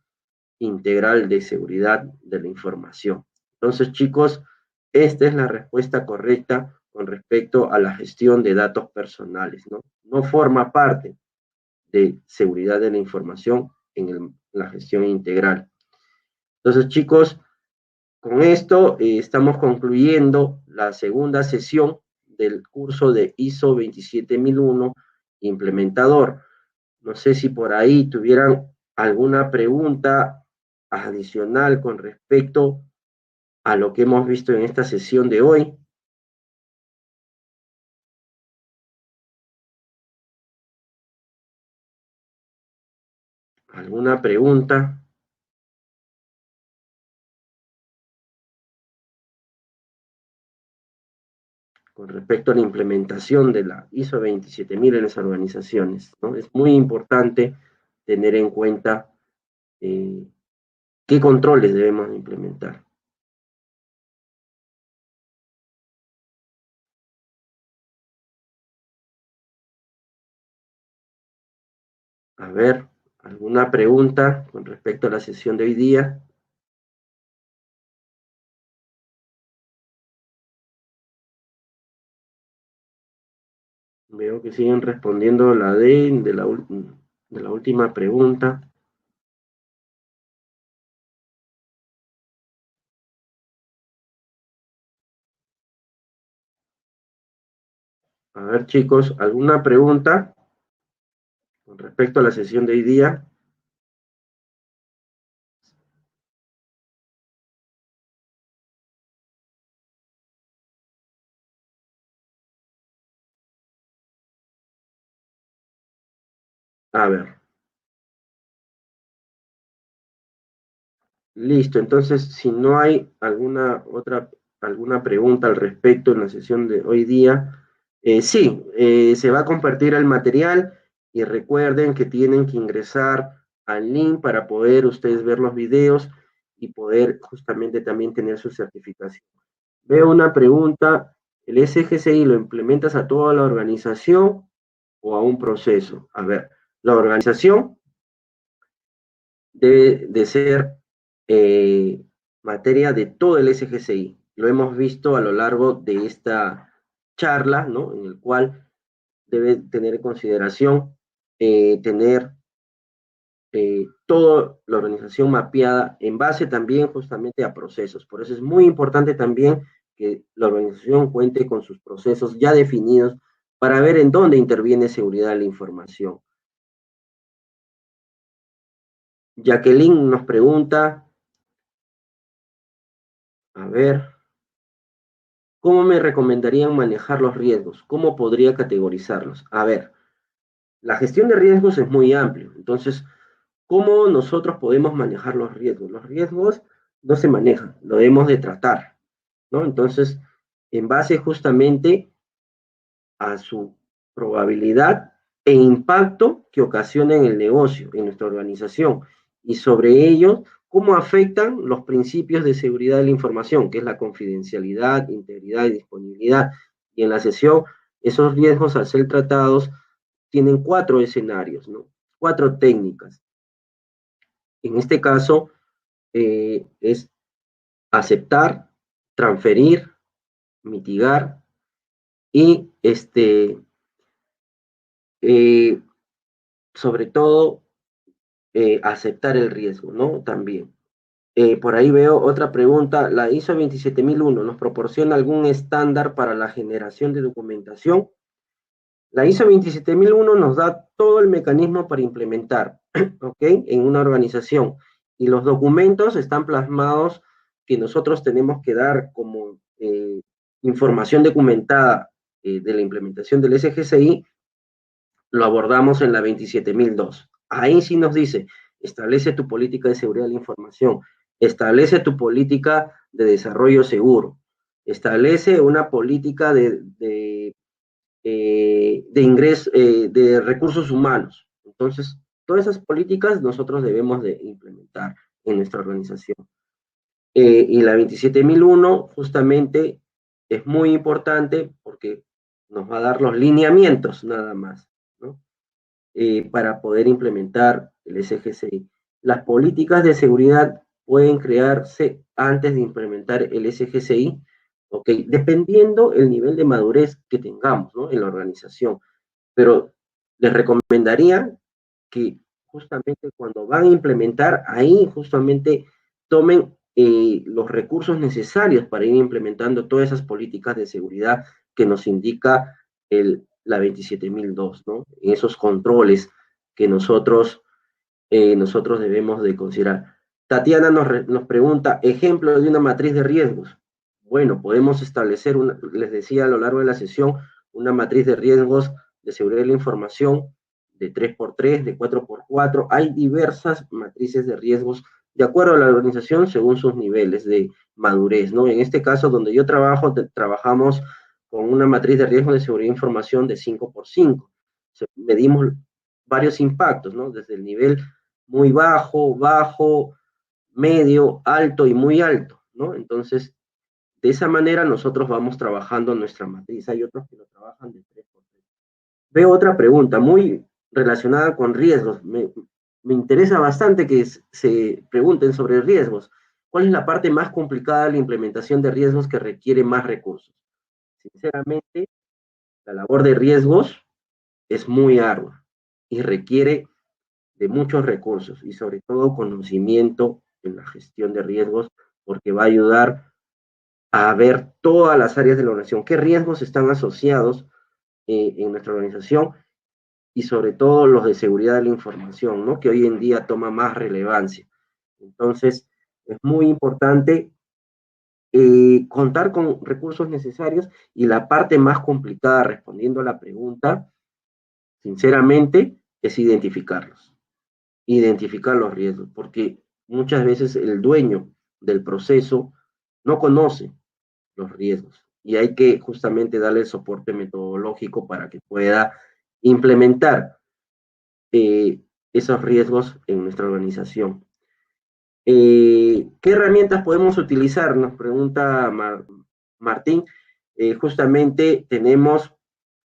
integral de seguridad de la información. Entonces, chicos, esta es la respuesta correcta con respecto a la gestión de datos personales, ¿no? No forma parte de seguridad de la información en la gestión integral. Entonces, chicos, con esto estamos concluyendo la segunda sesión del curso de ISO 27001 implementador. No sé si por ahí tuvieran alguna pregunta adicional con respecto a lo que hemos visto en esta sesión de hoy. ¿Alguna pregunta? Con respecto a la implementación de la ISO 27000 en las organizaciones, ¿no? Es muy importante tener en cuenta qué controles debemos implementar. A ver, ¿alguna pregunta con respecto a la sesión de hoy día? Veo que siguen respondiendo la D de la última pregunta. A ver, chicos, ¿alguna pregunta con respecto a la sesión de hoy día? A ver. Listo, entonces, si no hay alguna pregunta al respecto en la sesión de hoy día, sí, se va a compartir el material y recuerden que tienen que ingresar al link para poder ustedes ver los videos y poder justamente también tener su certificación. Veo una pregunta, ¿el SGCI lo implementas a toda la organización o a un proceso? A ver, la organización debe de ser materia de todo el SGCI. Lo hemos visto a lo largo de esta charla, ¿no? En el cual debe tener en consideración tener toda la organización mapeada en base también justamente a procesos. Por eso es muy importante también que la organización cuente con sus procesos ya definidos para ver en dónde interviene seguridad de la información. Jacqueline nos pregunta, a ver, ¿cómo me recomendarían manejar los riesgos? ¿Cómo podría categorizarlos? A ver, la gestión de riesgos es muy amplio. Entonces, ¿cómo nosotros podemos manejar los riesgos? Los riesgos no se manejan, lo debemos de tratar, ¿no? Entonces, en base justamente a su probabilidad e impacto que ocasiona en el negocio, en nuestra organización, y sobre ello, cómo afectan los principios de seguridad de la información, que es la confidencialidad, integridad y disponibilidad. Y en la sesión, esos riesgos al ser tratados tienen 4 escenarios, ¿no? 4 técnicas. En este caso, es aceptar, transferir, mitigar, y sobre todo aceptar el riesgo, ¿no? También. Por ahí veo otra pregunta. La ISO 27001 ¿nos proporciona algún estándar para la generación de documentación? La ISO 27001 nos da todo el mecanismo para implementar, ¿ok? En una organización. Y los documentos están plasmados que nosotros tenemos que dar como información documentada de la implementación del SGCI, lo abordamos en la 27002. Ahí sí nos dice, establece tu política de seguridad de la información, establece tu política de desarrollo seguro, establece una política de ingreso, de recursos humanos. Entonces, todas esas políticas nosotros debemos de implementar en nuestra organización. Y la 27001 justamente es muy importante porque nos va a dar los lineamientos nada más, ¿no? Para poder implementar el SGCI. Las políticas de seguridad pueden crearse antes de implementar el SGCI, ¿ok? Dependiendo el nivel de madurez que tengamos, ¿no? En la organización. Pero les recomendaría que justamente cuando van a implementar, ahí justamente tomen los recursos necesarios para ir implementando todas esas políticas de seguridad que nos indica la 27002, ¿no? En esos controles que nosotros debemos de considerar. Tatiana nos pregunta, ejemplo de una matriz de riesgos. Bueno, podemos establecer, les decía a lo largo de la sesión, una matriz de riesgos de seguridad de la información de 3x3, de 4x4. Hay diversas matrices de riesgos de acuerdo a la organización según sus niveles de madurez, ¿no? En este caso, donde yo trabajo, trabajamos con una matriz de riesgo de seguridad de información de 5x5. Medimos varios impactos, ¿no? Desde el nivel muy bajo, bajo, medio, alto y muy alto, ¿no? Entonces, de esa manera nosotros vamos trabajando nuestra matriz. Hay otros que lo trabajan de 3x3. Veo otra pregunta muy relacionada con riesgos. Me interesa bastante que se pregunten sobre riesgos. ¿Cuál es la parte más complicada de la implementación de riesgos que requiere más recursos? Sinceramente, la labor de riesgos es muy ardua y requiere de muchos recursos y sobre todo conocimiento en la gestión de riesgos, porque va a ayudar a ver todas las áreas de la organización, qué riesgos están asociados en nuestra organización y sobre todo los de seguridad de la información, ¿no? Que hoy en día toma más relevancia. Entonces, es muy importante contar con recursos necesarios y la parte más complicada, respondiendo a la pregunta, sinceramente, es identificar los riesgos, porque muchas veces el dueño del proceso no conoce los riesgos y hay que justamente darle el soporte metodológico para que pueda implementar esos riesgos en nuestra organización. ¿Qué herramientas podemos utilizar? Nos pregunta Martín. Justamente tenemos,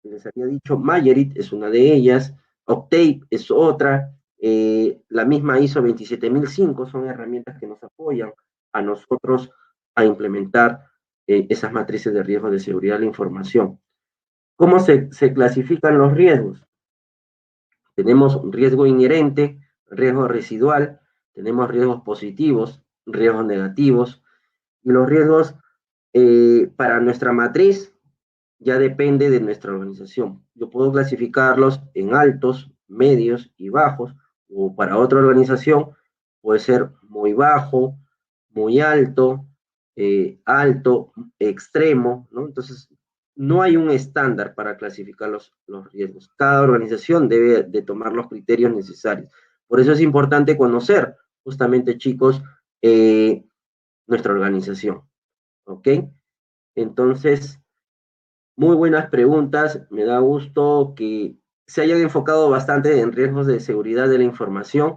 les había dicho, Magerit es una de ellas, Octave es otra, la misma ISO 27005 son herramientas que nos apoyan a nosotros a implementar esas matrices de riesgo de seguridad de la información. ¿Cómo se clasifican los riesgos? Tenemos riesgo inherente, riesgo residual, tenemos riesgos positivos, riesgos negativos, y los riesgos para nuestra matriz ya depende de nuestra organización. Yo puedo clasificarlos en altos, medios y bajos, o para otra organización puede ser muy bajo, muy alto, alto, extremo, ¿no? Entonces, no hay un estándar para clasificar los riesgos. Cada organización debe de tomar los criterios necesarios. Por eso es importante conocer, justamente, chicos, nuestra organización, ¿ok? Entonces, muy buenas preguntas. Me da gusto que se hayan enfocado bastante en riesgos de seguridad de la información.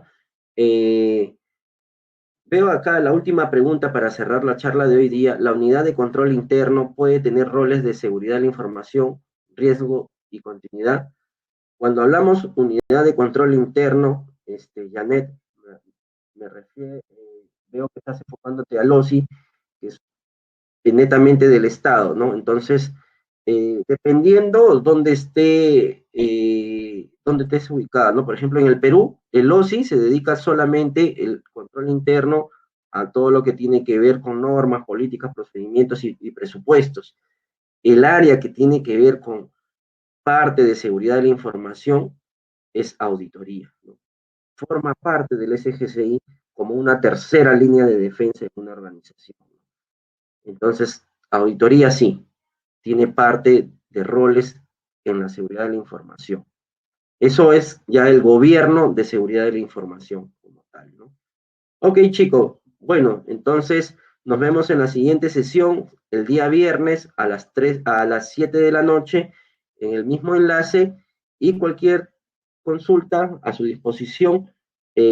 Veo acá la última pregunta para cerrar la charla de hoy día. ¿La unidad de control interno puede tener roles de seguridad de la información, riesgo y continuidad? Cuando hablamos unidad de control interno, Janet, me refiero, veo que estás enfocándote al OSI, que es netamente del Estado, ¿no? Entonces, dependiendo dónde estés ubicada, ¿no? Por ejemplo, en el Perú, el OSI se dedica solamente el control interno a todo lo que tiene que ver con normas, políticas, procedimientos y presupuestos. El área que tiene que ver con parte de seguridad de la información es auditoría, ¿no? Forma parte del SGCI como una tercera línea de defensa en una organización. Entonces, auditoría sí, tiene parte de roles en la seguridad de la información. Eso es ya el gobierno de seguridad de la información como tal, ¿no? Ok, chicos, bueno, entonces nos vemos en la siguiente sesión el día viernes a las 7 de la noche en el mismo enlace y cualquier consulta a su disposición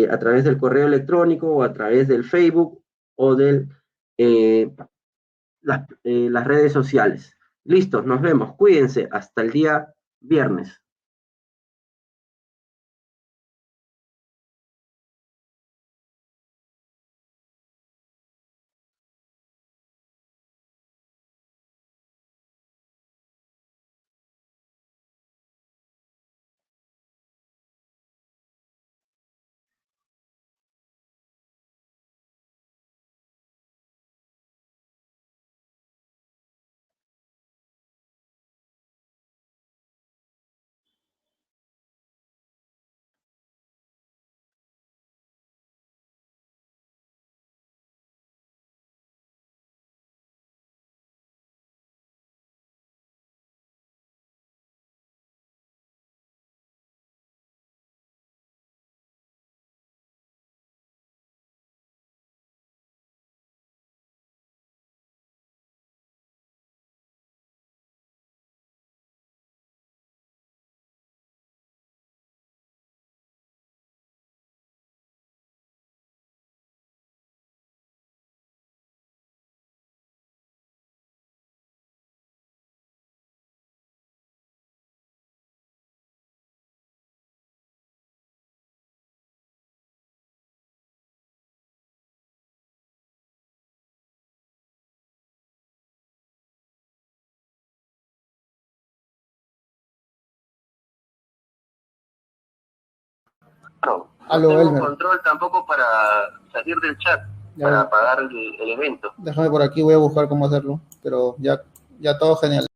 a través del correo electrónico o a través del Facebook o de las redes sociales. Listo, nos vemos. Cuídense. Hasta el día viernes. No, Aló, no tengo Elmer. control tampoco para salir del chat, Ya, para apagar el evento. déjame por aquí, voy a buscar cómo hacerlo, pero ya todo genial.